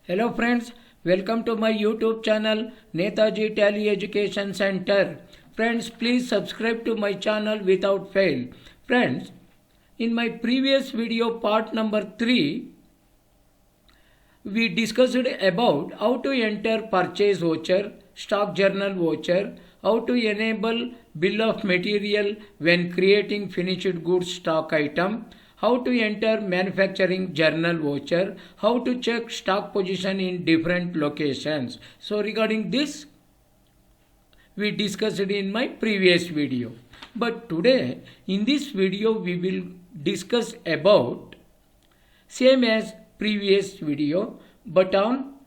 Hello friends, welcome to my YouTube channel Netaji Tally Education Center. Friends, please subscribe to my channel without fail. Friends, in my previous video part number 3, we discussed about how to enter purchase voucher, stock journal voucher, how to enable bill of material when creating finished goods stock item, how to enter manufacturing journal voucher, how to check stock position in different locations. So regarding this, we discussed it in my previous video. But today, in this video, we will discuss about same as previous video, but on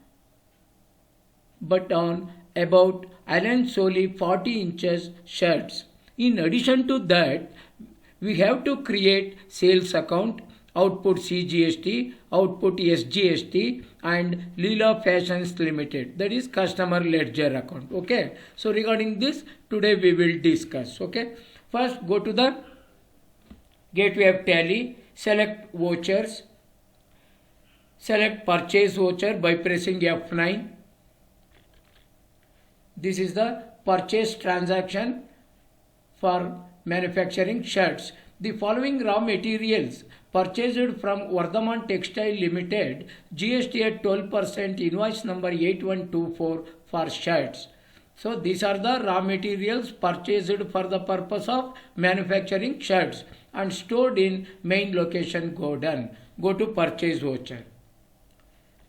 about Allen Solly 40 inches shirts. In addition to that, we have to create sales account, output CGST, output SGST, and Leela Fashions Limited, that is customer ledger account. Okay, so regarding this today we will discuss. Okay, first go to the gateway of Tally, select vouchers, select purchase voucher by pressing F9. This is the purchase transaction for manufacturing shirts. The following raw materials purchased from Vardhaman Textile Limited, GST at 12%, invoice number 8124 for shirts. So these are the raw materials purchased for the purpose of manufacturing shirts and stored in main location Godown. Go to purchase voucher.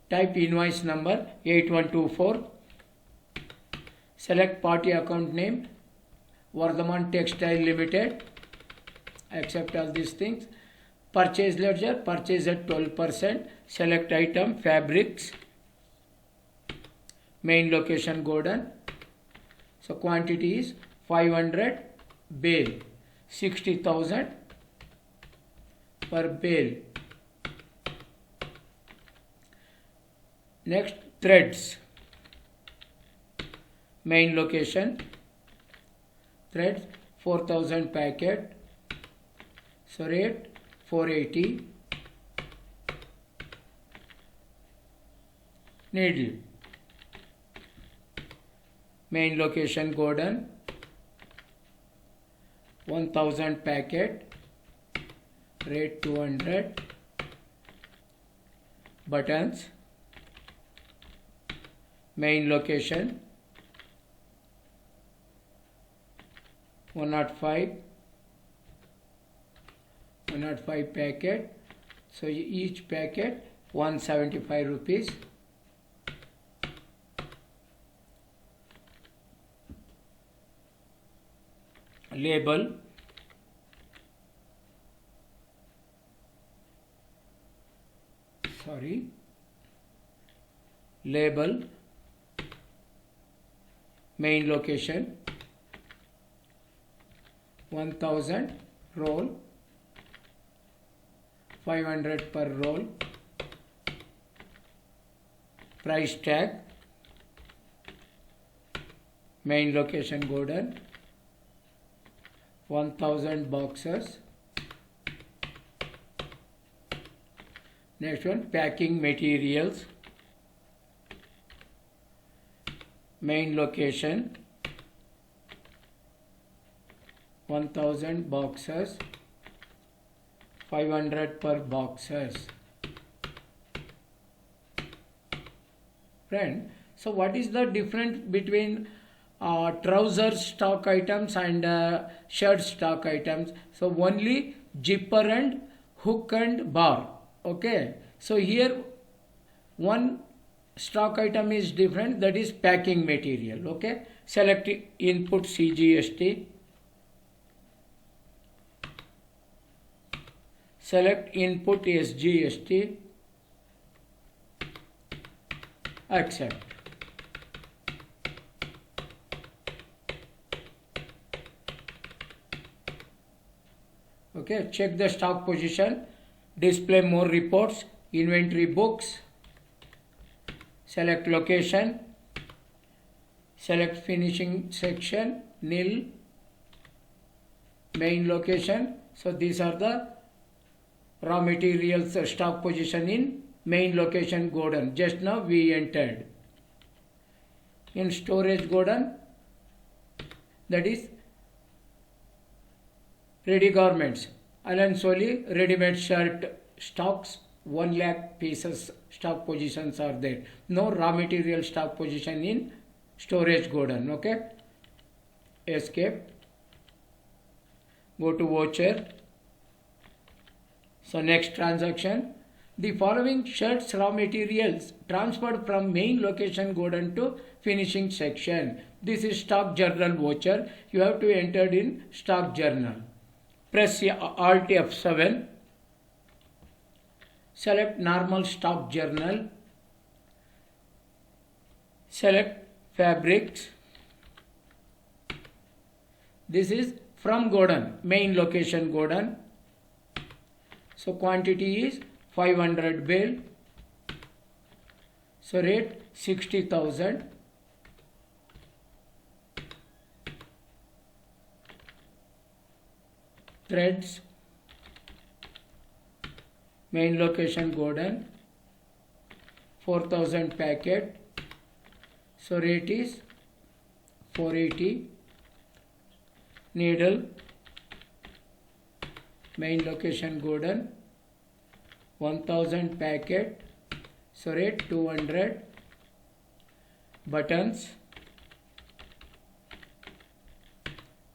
Type invoice number 8124. Select party account name Vardhaman Textile Limited. Accept all these things. Purchase ledger, purchase at 12%. Select item fabrics. Main location Godown. So quantity is 500 bale. 60,000 per bale. Next, threads. Main location threads 4000 packet. So rate 480. Needle. Main location Godown 1000 packet. Rate 200. Buttons. Main location 105 packet. So each packet 175 rupees. Label. Label. Main location 1000 roll, 500 per roll. Price tag. Main location Godown 1000 boxes. Next one, packing materials. Main location 1000 boxes, 500 per boxes. Friend, so what is the difference between trouser stock items and shirt stock items? So only zipper and hook and bar. Okay, so here one stock item is different, that is packing material. Okay, select input CGST. Select input SGST. Accept. Okay, check the stock position. Display more reports. Inventory books. Select location. Select finishing section. Nil. Main location. So these are the raw materials stock position in main location Godan. Just now we entered. In storage Godan, that is ready garments. Alan Soli ready-made shirt stocks 1 lakh pieces stock positions are there. No raw material stock position in storage Godan. Okay. Escape. Go to voucher. So next transaction. The following shirts raw materials transferred from main location Godan to finishing section. This is stock journal voucher. You have to enter in stock journal. Press Alt F7. Select normal stock journal. Select fabrics. This is from Godan, main location Godan. So quantity is 500 bale. So rate 60,000. Threads, main location Godan, 4,000 packet. So rate is 480. Needle, main location Godan, 1000 packet. So rate 200. Buttons,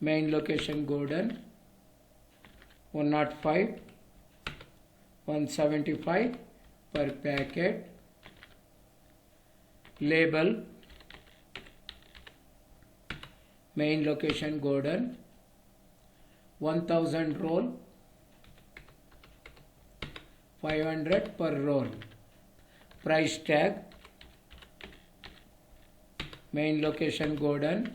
main location Godan, 105, 175 per packet. Label, main location Godan, 1000 roll, 500 per roll. Price tag, main location Godan,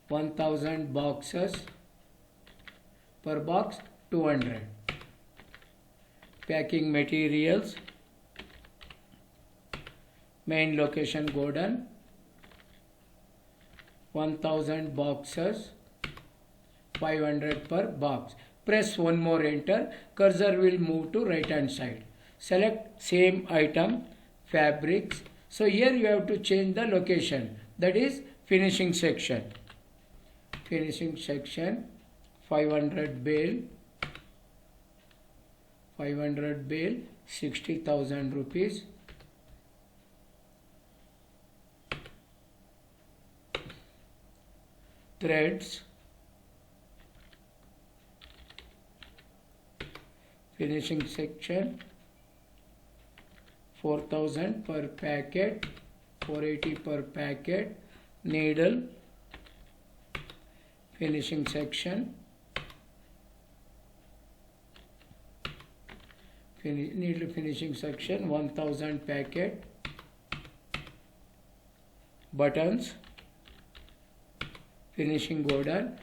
1000 boxes, per box 200. Packing materials, main location Godan, 1000 boxes, 500 per box. Press one more enter. Cursor will move to right hand side. Select same item, fabrics. So here you have to change the location. That is finishing section. Finishing section, 500 bale. 500 bale, 60,000 rupees. Threads, finishing section, 4,000 per packet, 480 per packet. Needle, finishing section, needle finishing section, 1000 packet. Buttons, finishing Godan,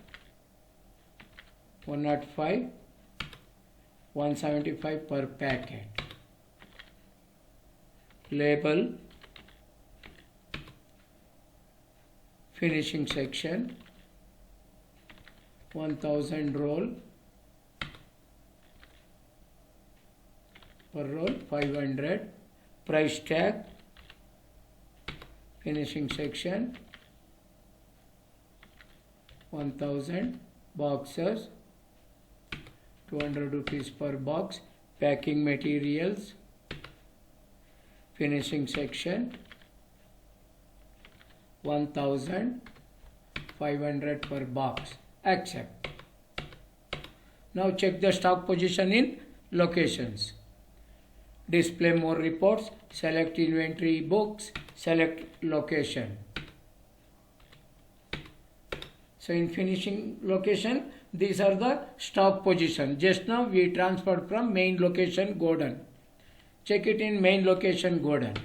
105, 175 per packet. Label, finishing section, 1000 roll, per roll 500. Price tag, finishing section, 1000 boxes, 200 rupees per box. Packing materials, finishing section, 1000, 500 per box. Accept. Now check the stock position in locations. Display more reports, select inventory books, select location. So in finishing location, these are the stock position. Just now we transferred from main location Godan. Check it in main location Godan.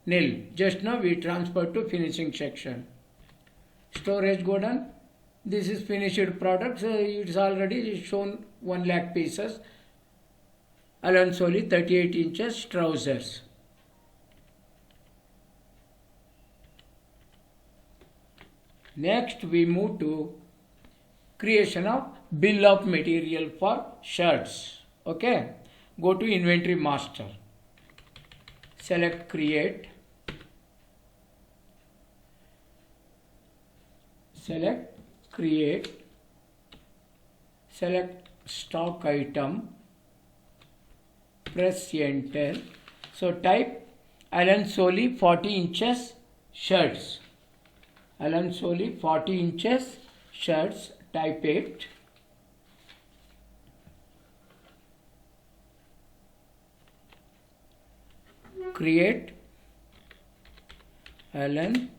Nil. Just now we transferred to finishing section. Storage Godan. This is finished product. So it's already shown 1 lakh pieces. Alan Soli 38 inches trousers. Next we move to creation of bill of material for shirts. Okay. Go to inventory master. select create, select create, select stock item, press enter. So type Alan Solly 40 inches shirts, Alan Solly 40 inches shirts, type it. Create Alan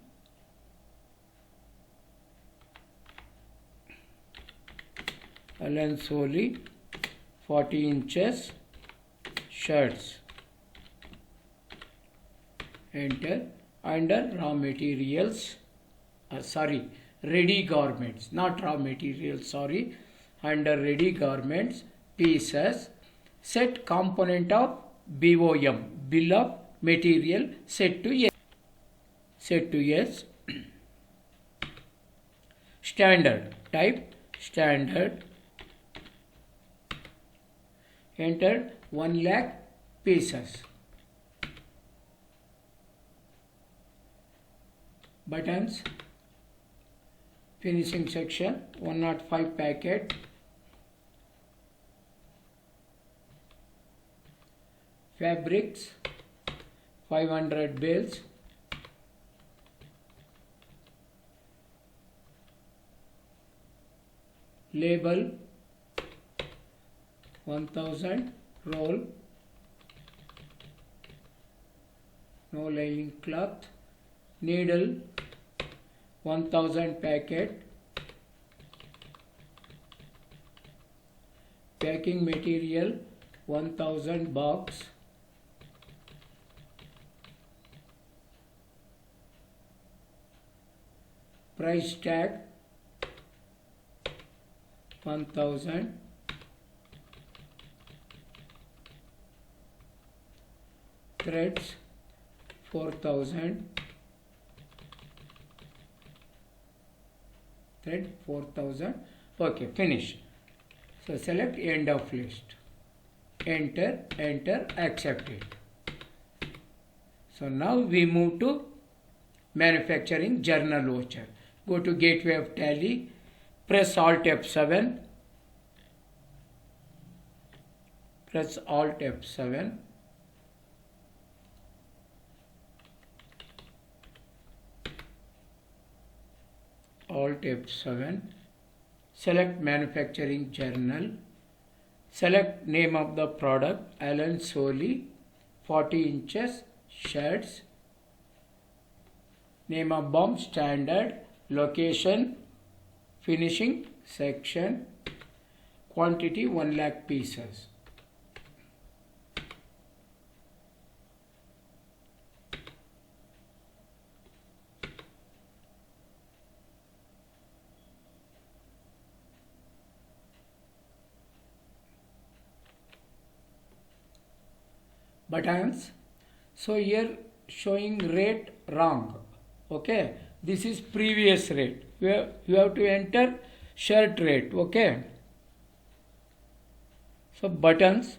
Solly 40 inches shirts, enter. Under raw materials, ready garments, not raw materials, sorry, under ready garments, pieces, set component of BOM, bill of material, set to yes, set to yes. Standard, type standard, enter 1 lakh pieces. Buttons, finishing section 105 packet, fabrics 500 bales, label 1000 roll, no lining cloth, needle 1000 packet, packing material 1000 box, price tag 1000, threads 4000, thread 4000. Okay, finish. So select end of list, enter, enter, accept it. So now we move to manufacturing journal voucher. Go to gateway of Tally, press Alt F7, press Alt F7, Alt F7, select manufacturing journal, select name of the product Alan Solly 40 inches shirts, name of BOM standard, location, finishing section, quantity 1 lakh pieces. Buttons, so here showing rate wrong. Okay, this is previous rate. You have to enter shirt rate. Okay, so buttons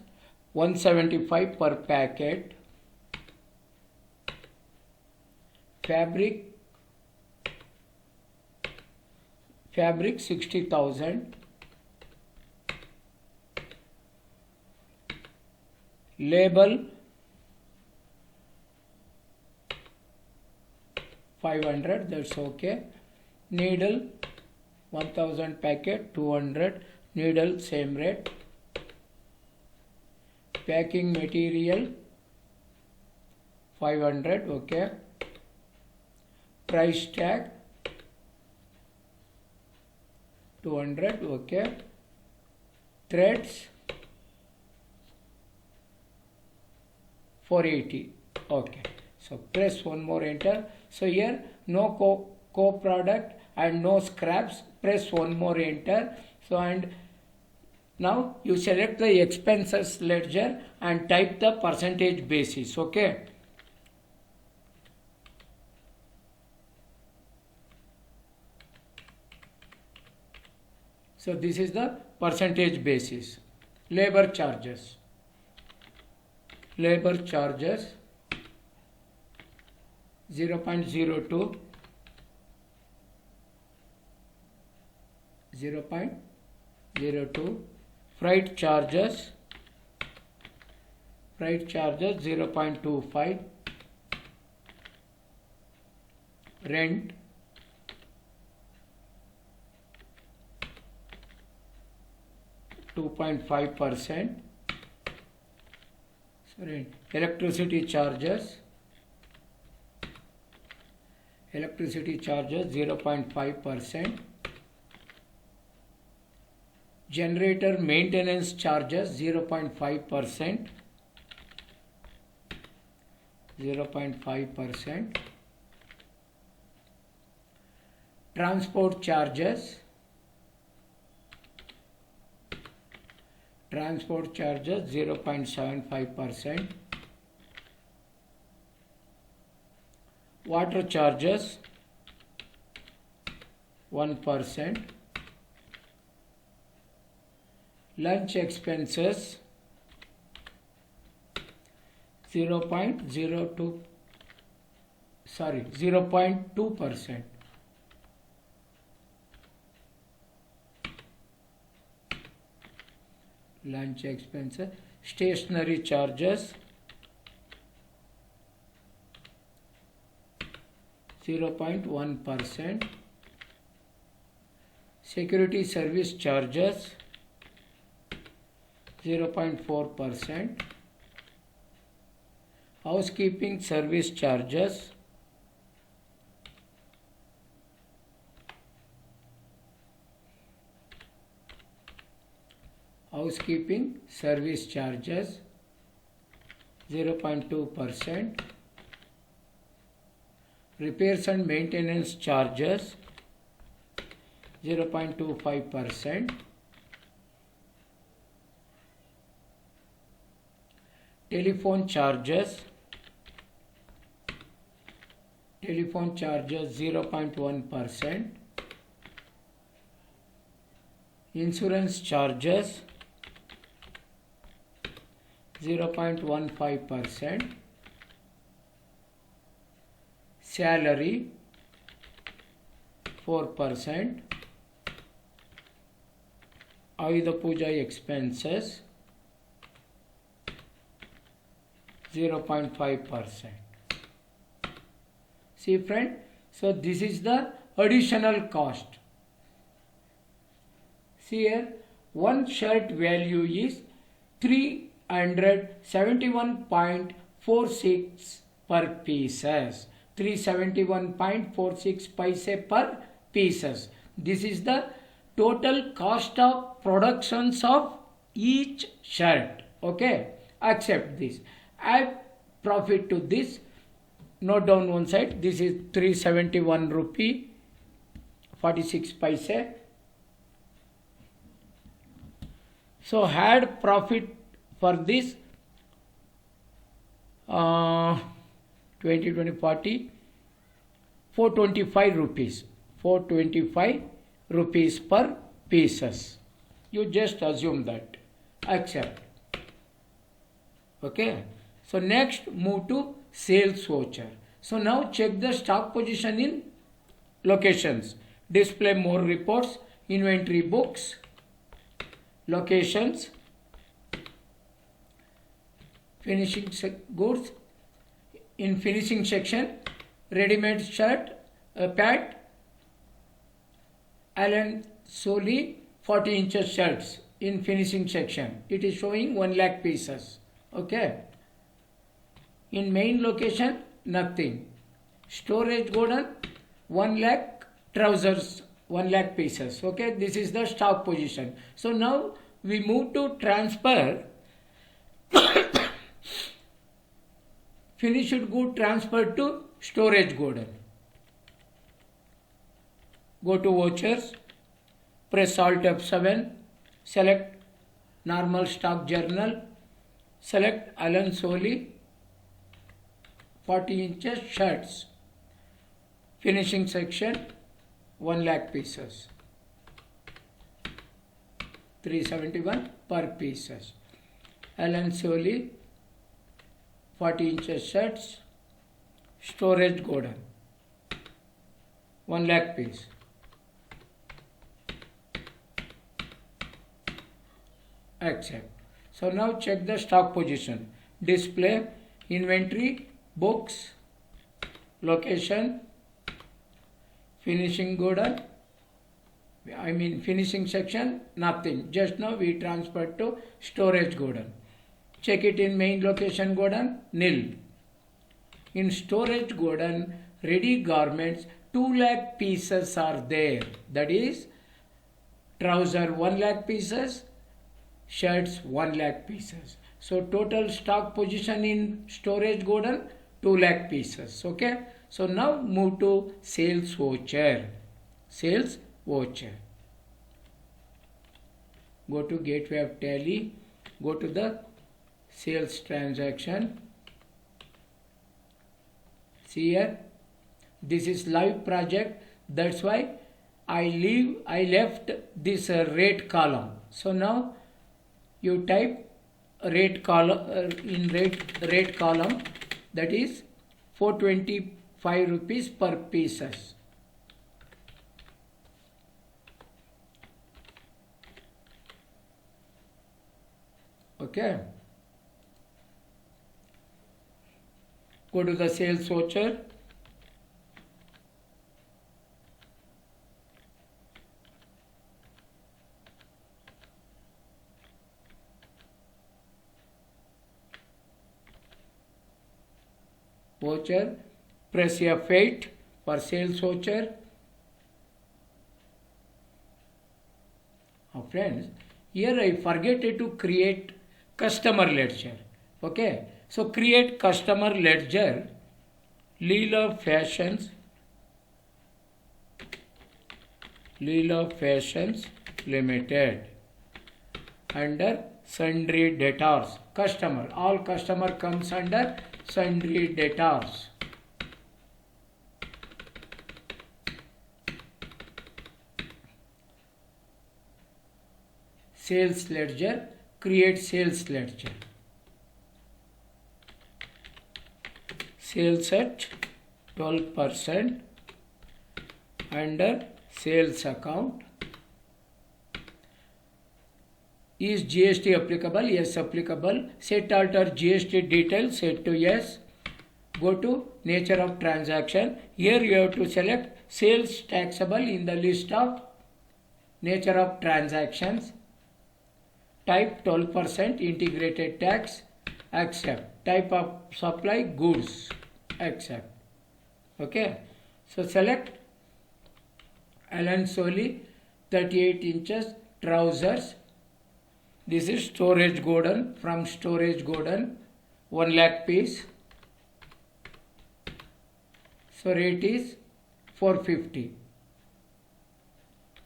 175 per packet, fabric 60,000, label 500, that's okay. Needle 1000 packet 200, needle same rate. Packing material 500, okay. Price tag 200, okay. Threads 480, okay. So press one more enter. So here no co-product and no scraps, press one more enter. So and now you select the expenses ledger and type the percentage basis. Okay, so this is the percentage basis. Labor charges 0.02, 0.02. Freight charges 0.25. Rent 2.5%. Electricity charges 0.5%. Generator maintenance charges 0.5%. 0.5%. Transport charges 0.75%. Water charges 1%. Lunch expenses 0.2%. Lunch expenses. Stationery charges 0.1%. Security service charges 0.4%. Housekeeping service charges 0.2%. Repairs and maintenance charges 0.25%. Telephone charges 0.1%. Insurance charges 0.15%. Salary 4%. Ayuda Puja expenses 0.5%. See friend, so this is the additional cost. See here, one shirt value is 371.46 per pieces. 371.46 paise per pieces. This is the total cost of productions of each shirt. Okay, accept this. Add profit to this. Note down one side. This is 371 rupee 46 paise. So add profit for this 20, 40, 425 rupees. 425 rupees per pieces. You just assume that. Accept. Okay. So next move to sales voucher. So now check the stock position in locations. Display more reports, inventory books, locations, finishing goods. In finishing section, ready-made shirt, pad, Allen Solly 40 inches shirts. In finishing section, it is showing 1 lakh pieces. Okay. In main location, nothing. Storage Godown, 1 lakh trousers, 1 lakh pieces. Okay, this is the stock position. So now we move to transfer. Finished good transferred to storage Godown. Go to vouchers, press Alt F7, select normal stock journal, select Allen Solly 40 inches shirts. Finishing section 1 lakh pieces. 371 per pieces. Allen Solly 40 inches shirts. storage godown, 1 lakh piece. Accept. So now check the stock position. Display, inventory, books, location, finishing godown. Finishing section, nothing. Just now we transferred to storage godown. Check it in main location godown, nil. In storage godown, ready garments, 2 lakh pieces are there. That is, trouser 1 lakh pieces, shirts 1 lakh pieces. So total stock position in storage godown, 2 lakh pieces. Okay. So now move to sales voucher. Sales voucher. Go to Gateway of Tally. Go to the sales transaction. See here. This is live project. That's why I left this rate column. So now you type rate column in rate column, that is 425 rupees per pieces. Okay. Go to the sales voucher. Voucher, press F8 for sales voucher. Now friends, here I forget to create customer ledger. Okay, so create customer ledger, Leela Fashions Limited, under sundry debtors. Customer, all customer comes under sundry debtors. Sales ledger, create sales ledger. Sales at 12% under sales account. Is GST applicable? Yes, applicable. Set alter GST details, set to yes. Go to nature of transaction. Here you have to select sales taxable in the list of nature of transactions. Type 12% integrated tax, accept. Type of supply goods, accept. Okay. So select Allen Solly 38 inches trousers. This is storage godown, from storage godown, 1 lakh piece. So rate is 450.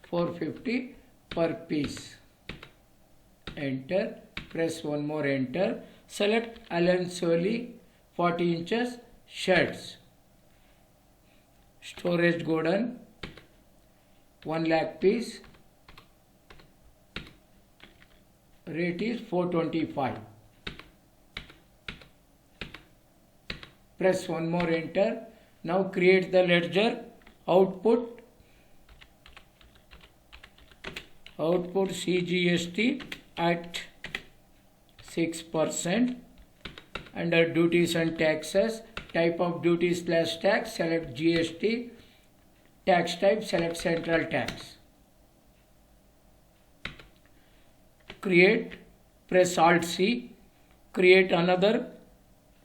450 per piece. Enter. Press one more enter. Select Allen Solly 40 inches shirts. Storage godown, 1 lakh piece. Rate is 425. Press one more enter. Now create the ledger. Output CGST at 6%. Under duties and taxes, type of duties / tax, select GST. Tax type, select central tax. Create, press Alt C, create another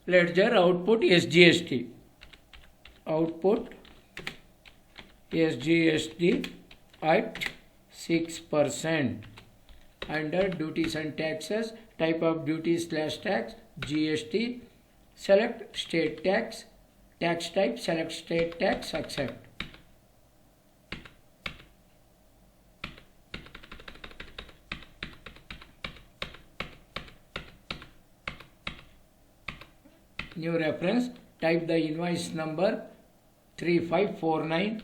ledger. Output SGST. Output SGST at 6%. Under duties and taxes, type of duties / tax, GST. Select state tax. Tax type, select state tax, accept. New reference, type the invoice number 3549.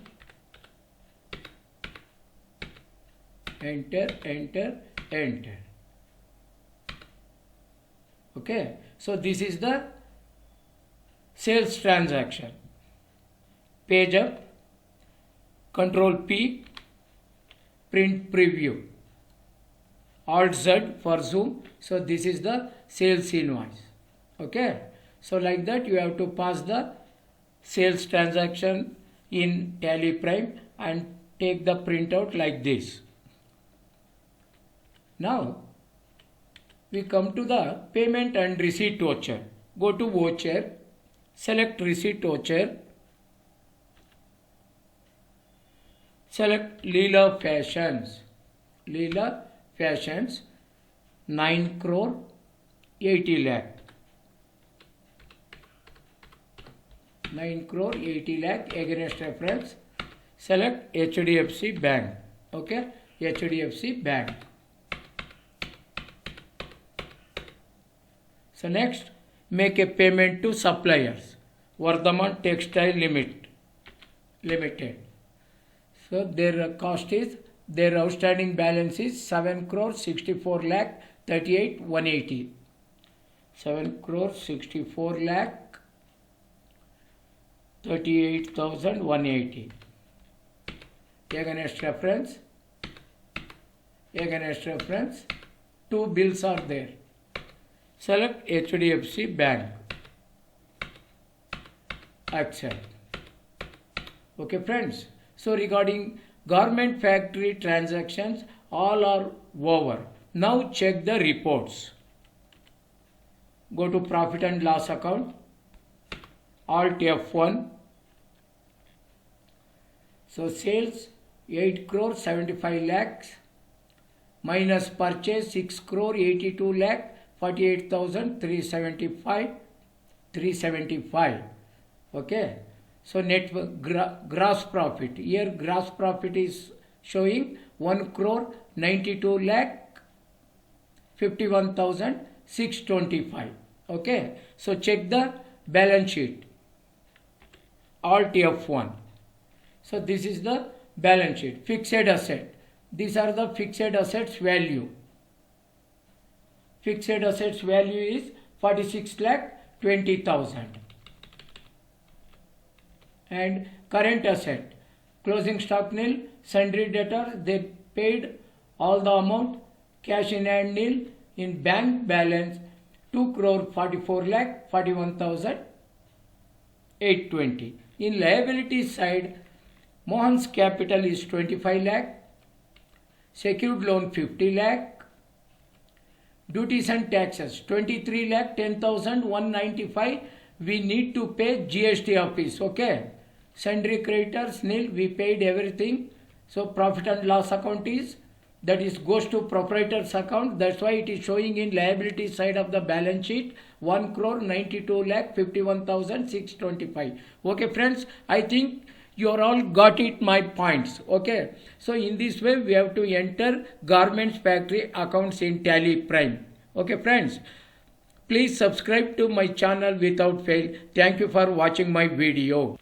Enter. Okay, so this is the sales transaction. page up, Control P, print preview, Alt Z for zoom. So this is the sales invoice. Okay, so like that you have to pass the sales transaction in Tally Prime and take the printout like this. Now we come to the payment and receipt voucher. Go to voucher, select receipt voucher, select Leela Fashions. Leela Fashions 9 crore 80 lakh. 9 crore 80 lakh against reference. Select HDFC Bank. Okay, HDFC Bank. So next, make a payment to suppliers. Vardhaman Textile Limited. So their cost is, their outstanding balance is 7 crore 64 lakh 38 180. 7 crore 64 lakh 38,180. Against reference. Two bills are there. Select HDFC Bank. Accept. Okay friends. So regarding garment factory transactions, all are over. Now check the reports. Go to profit and loss account. Alt F1. So sales 8 crore 75 lakhs minus purchase 6 crore 82 lakh 48,375. Okay. So net gross profit. Here gross profit is showing 1 crore 92 lakh 51,625. Okay. So check the balance sheet. Alt F1. So this is the balance sheet. Fixed asset. These are the fixed assets value. Fixed assets value is 46 lakh 20,000. And current asset, closing stock nil, sundry debtor, they paid all the amount, cash in hand nil, in bank balance 2 crore 44 lakh 41,820. In liability side, Mohan's capital is 25 lakh, secured loan 50 lakh, duties and taxes 23 lakh 10,195. We need to pay GST office. Okay. Sundry creditors nil, we paid everything. So profit and loss account is, that is goes to proprietor's account. That's why it is showing in liability side of the balance sheet 1 crore 92 lakh 51,625. Okay friends, I think you are all got it my points. Okay. So in this way we have to enter garments factory accounts in Tally Prime. Okay friends. Please subscribe to my channel without fail. Thank you for watching my video.